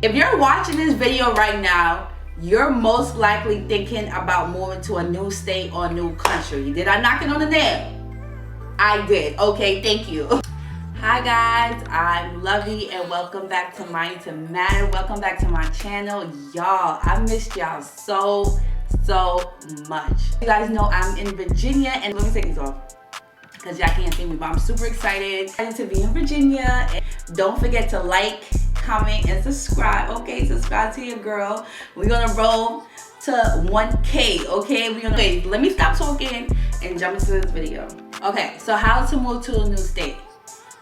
If you're watching this video right now, you're most likely thinking about moving to a new state or a new country. Did I knock it on the nail? I did. Okay, thank you. Hi guys, I'm Lovey and welcome back to Mind to Matter. Welcome back to my channel. Y'all, I missed y'all so much. You guys know I'm in Virginia, and let me take these off because y'all can't see me, but I'm super excited to be in Virginia. And don't forget to like, comment, and subscribe. Okay, subscribe to your girl. We're gonna roll to 1K. Okay, wait, let me stop talking and jump into this video. Okay, so how to move to a new state.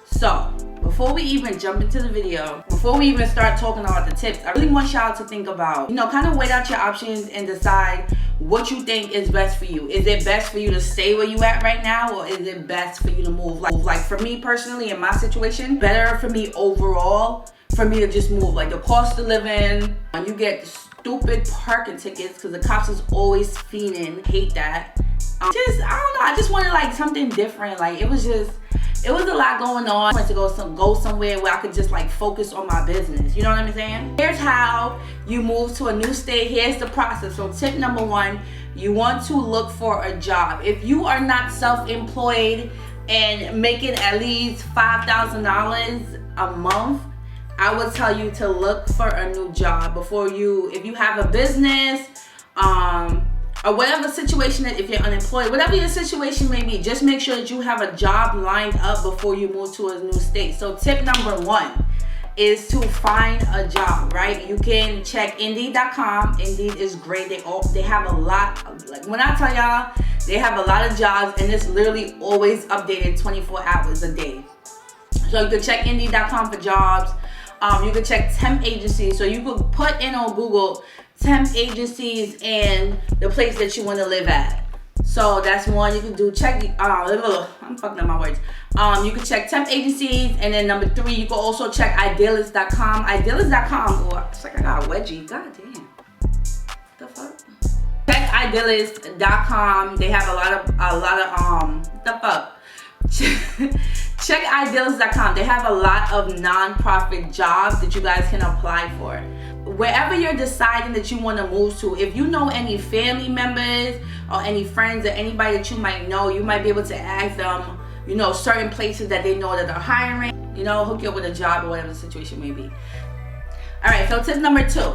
So before we even jump into the video, before we even start talking about the tips, I really want y'all to think about, kind of weigh out your options and decide what you think is best for you. Is it best for you to stay where you at right now, or is it best for you to move? Like for me personally, in my situation, better for me overall for me to just move. Like the cost of living, you get stupid parking tickets because the cops is always fiending. Hate that. I don't know, I just wanted like something different. Like it was a lot going on. I wanted to go somewhere where I could just like focus on my business. You know what I'm saying? Here's how you move to a new state. Here's the process. So tip number one, you want to look for a job. If you are not self-employed and making at least $5,000 a month, I would tell you to look for a new job before if you have a business, or whatever situation that, if you're unemployed, whatever your situation may be, just make sure that you have a job lined up before you move to a new state. So tip number one is to find a job, right? You can check Indeed.com. Indeed is great. They have a lot of, like when I tell y'all, they have a lot of jobs, and it's literally always updated 24 hours a day. So you can check Indeed.com for jobs. You can check temp agencies. So you could put in on Google temp agencies and the place that you want to live at. So that's one you can do. Check I'm fucking up my words. You can check temp agencies, and then number three, you can also check idealist.com. Idealist.com, it's like I got a wedgie. God damn. What the fuck? Check idealist.com. They have a lot of what the fuck? Check idealist.com. They have a lot of non-profit jobs that you guys can apply for. Wherever you're deciding that you want to move to, if you know any family members or any friends or anybody that you might know, you might be able to ask them, certain places that they know that are hiring, hook you up with a job or whatever the situation may be. All right, so tip number two.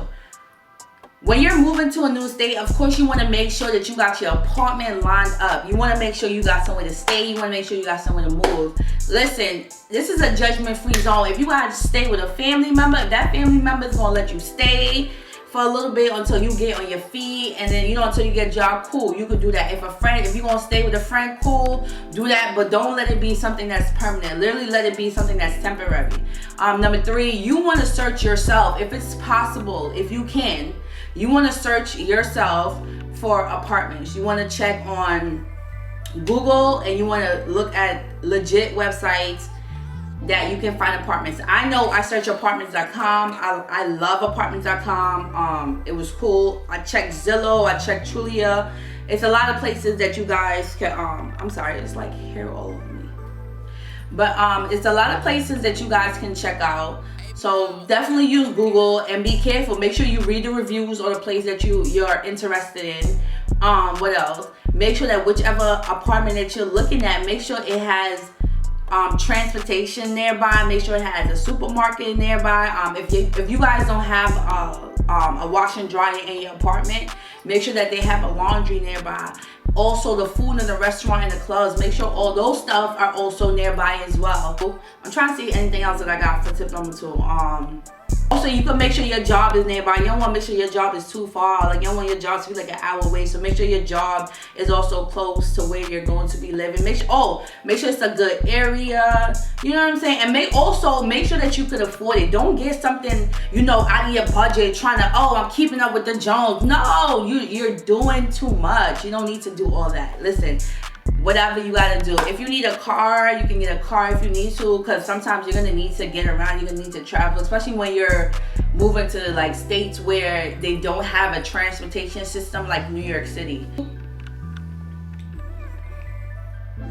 When you're moving to a new state, of course, you want to make sure that you got your apartment lined up. You want to make sure you got somewhere to stay. You want to make sure you got somewhere to move. Listen, this is a judgment-free zone. If you got to stay with a family member, if that family member is going to let you stay for a little bit until you get on your feet, and then, until you get a job, cool, you could do that. If you're going to stay with a friend, cool, do that, but don't let it be something that's permanent. Literally let it be something that's temporary. Number three, you want to search yourself. If it's possible, if you can, you want to search yourself for apartments. You want to check on Google, and you want to look at legit websites that you can find apartments. I know I search apartments.com. I love apartments.com. It was cool. I checked Zillow. I checked Trulia. It's a lot of places that you guys can, I'm sorry, it's like hair all over me. But it's a lot of places that you guys can check out. So definitely use Google and be careful. Make sure you read the reviews or the place that you're interested in. What else? Make sure that whichever apartment that you're looking at, make sure it has transportation nearby. Make sure it has a supermarket nearby. If you guys don't have a wash and dryer in your apartment, make sure that they have a laundry nearby. Also, the food in the restaurant and the clubs, make sure all those stuff are also nearby as well. I'm trying to see anything else that I got for tip number two. Also, you can make sure your job is nearby. You don't want to make sure your job is too far. Like, you don't want your job to be like an hour away. So make sure your job is also close to where you're going to be living. Make sure it's a good area. You know what I'm saying? And make sure that you could afford it. Don't get something, out of your budget trying to, I'm keeping up with the Jones. No, you're doing too much. You don't need to do all that. Listen, whatever you gotta do. If you need a car, you can get a car if you need to, because sometimes you're gonna need to get around, you're gonna need to travel, especially when you're moving to like states where they don't have a transportation system like New York City.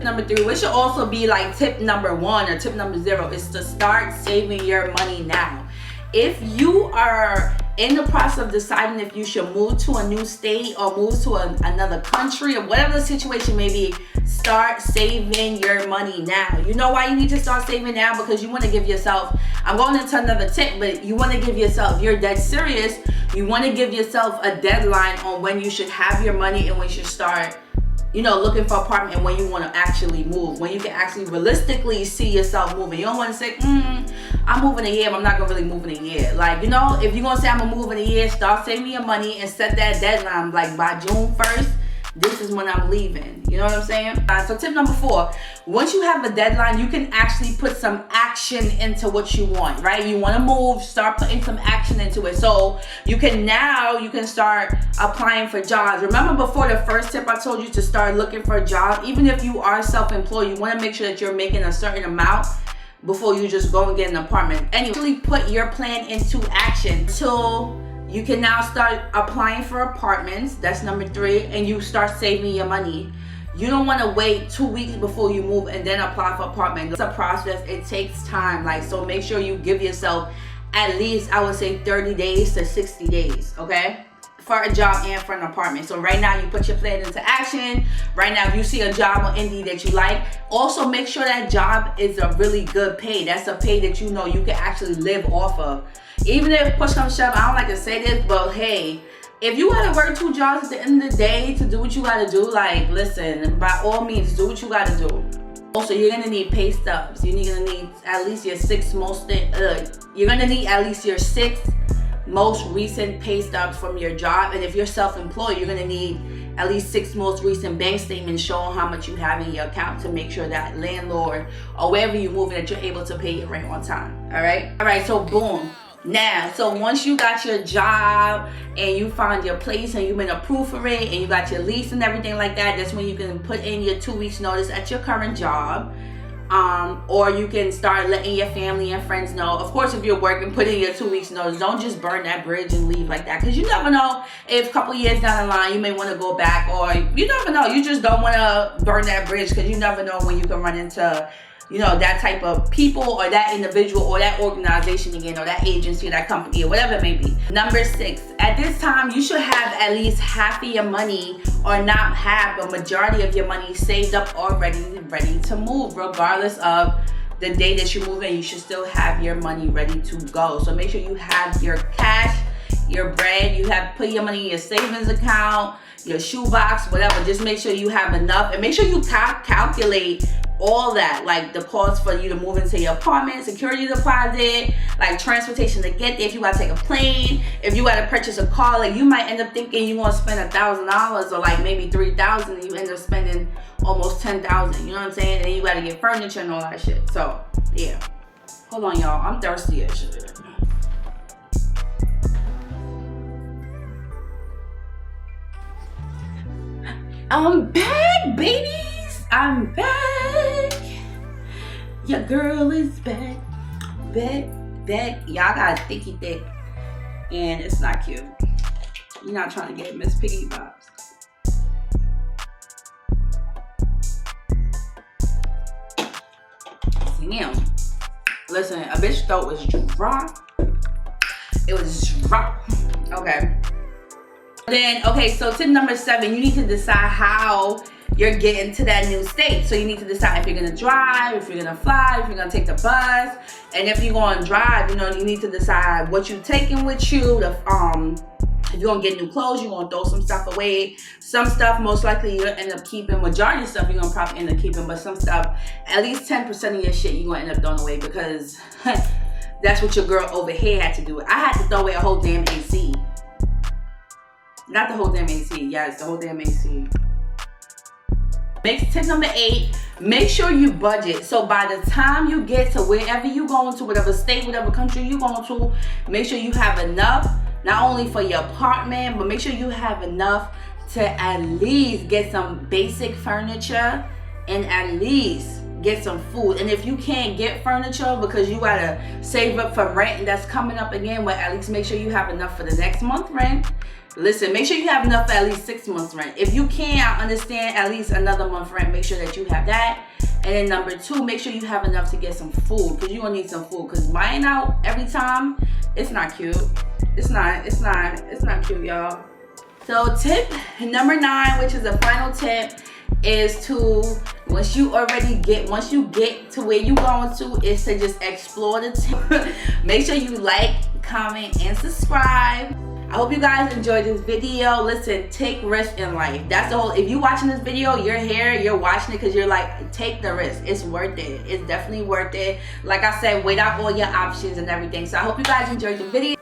Number three, which should also be like tip number one or tip number 0, is to start saving your money now. If you are in the process of deciding if you should move to a new state or move to another country or whatever the situation may be, start saving your money now. You know why you need to start saving now? Because you want to give yourself, I'm going into another tip, but you want to give yourself, if you're dead serious, you want to give yourself a deadline on when you should have your money and when you should start, you know, looking for an apartment, and when you want to actually move, when you can actually realistically see yourself moving. You don't want to say, I'm moving a year, but I'm not going to really move in a year. Like, you know, if you're going to say I'm going to move in a year, start saving your money and set that deadline. Like, by June 1st, this is when I'm leaving. You know what I'm saying? So tip number 4, once you have a deadline, you can actually put some action into what you want, right? You want to move, start putting some action into it. So you can start applying for jobs. Remember before the first tip I told you to start looking for a job? Even if you are self-employed, you want to make sure that you're making a certain amount before you just go and get an apartment. And you really put your plan into action. So you can now start applying for apartments. That's number 3. And you start saving your money. You don't want to wait 2 weeks before you move and then apply for apartment. It's a process. It takes time. Like, so make sure you give yourself at least, I would say, 30 days to 60 days, okay? For a job and for an apartment. So right now you put your plan into action. Right now, if you see a job on Indeed that you like, also make sure that job is a really good pay. That's a pay that you know you can actually live off of. Even if push comes to shove, I don't like to say this, but hey, if you gotta work 2 jobs at the end of the day to do what you gotta do, like, listen, by all means, do what you gotta do. Also, you're gonna need pay stubs. You're gonna need at least your 6 most recent pay stubs from your job. And if you're self-employed, you're gonna need at least 6 most recent bank statements showing how much you have in your account to make sure that landlord or wherever you're moving that you're able to pay your rent on time. All right, so boom. Now, so once you got your job and you found your place and you've been approved for it and you got your lease and everything like that, that's when you can put in your 2 weeks notice at your current job. Or you can start letting your family and friends know. Of course, if you're working, put in your 2 weeks notice. Don't just burn that bridge and leave like that, because you never know if a couple years down the line you may want to go back, or you never know. You just don't want to burn that bridge, because you never know when you can run into, you know, that type of people or that individual or that organization again, or that agency, that company, or whatever it may be. Number 6, at this time, you should have at least half of your money, or not half, but majority of your money saved up already, ready to move. Regardless of the day that you're moving, you should still have your money ready to go. So make sure you have your cash, your bread, you have put your money in your savings account, your shoebox, whatever. Just make sure you have enough, and make sure you calculate all that, like the cost for you to move into your apartment, security deposit, like transportation to get there, if you gotta take a plane, if you gotta purchase a car. Like, you might end up thinking you want to spend $1,000 or like maybe $3,000, and you end up spending almost $10,000. You know what I'm saying? And then you gotta get furniture and all that shit. So yeah, hold on, y'all, I'm thirsty as shit. I'm back, babies. I'm back. Your girl is back. Back. Y'all got a thicky thick. And it's not cute. You're not trying to get Miss Piggy vibes. Damn. Listen, a bitch throat was dry. It was dry. Okay. Then, okay, so tip number 7, you need to decide how you're getting to that new state. So you need to decide if you're gonna drive, if you're gonna fly, if you're gonna take the bus. And if you're gonna drive, you know, you need to decide what you're taking with you. If you're gonna get new clothes, you're gonna throw some stuff away. Some stuff, most likely, you'll end up keeping. Majority of stuff, you're gonna probably end up keeping. But some stuff, at least 10% of your shit, you're gonna end up throwing away, because that's what your girl over here had to do. I had to throw away a whole damn AC. Not the whole damn AC. Yes, the whole damn AC. Tip number 8, make sure you budget. So by the time you get to wherever you're going to, whatever state, whatever country you're going to, make sure you have enough, not only for your apartment, but make sure you have enough to at least get some basic furniture and at least get some food. And if you can't get furniture because you gotta save up for rent and that's coming up again, well, at least make sure you have enough for the next month rent. Listen, make sure you have enough for at least 6 months rent. If you can't, I understand, at least another month rent, make sure that you have that. And then number 2, make sure you have enough to get some food, because you're gonna need some food. Because buying out every time, it's not cute. It's not cute, y'all. So tip number 9, which is the final tip, is to once you get to where you going to, is to just explore the tip. Make sure you like, comment, and subscribe. I hope you guys enjoyed this video. Listen, take risks in life. That's the whole, if you watching this video, you're here, you're watching it because you're like, take the risk. It's worth it. It's definitely worth it. Like I said, weigh out all your options and everything. So I hope you guys enjoyed the video.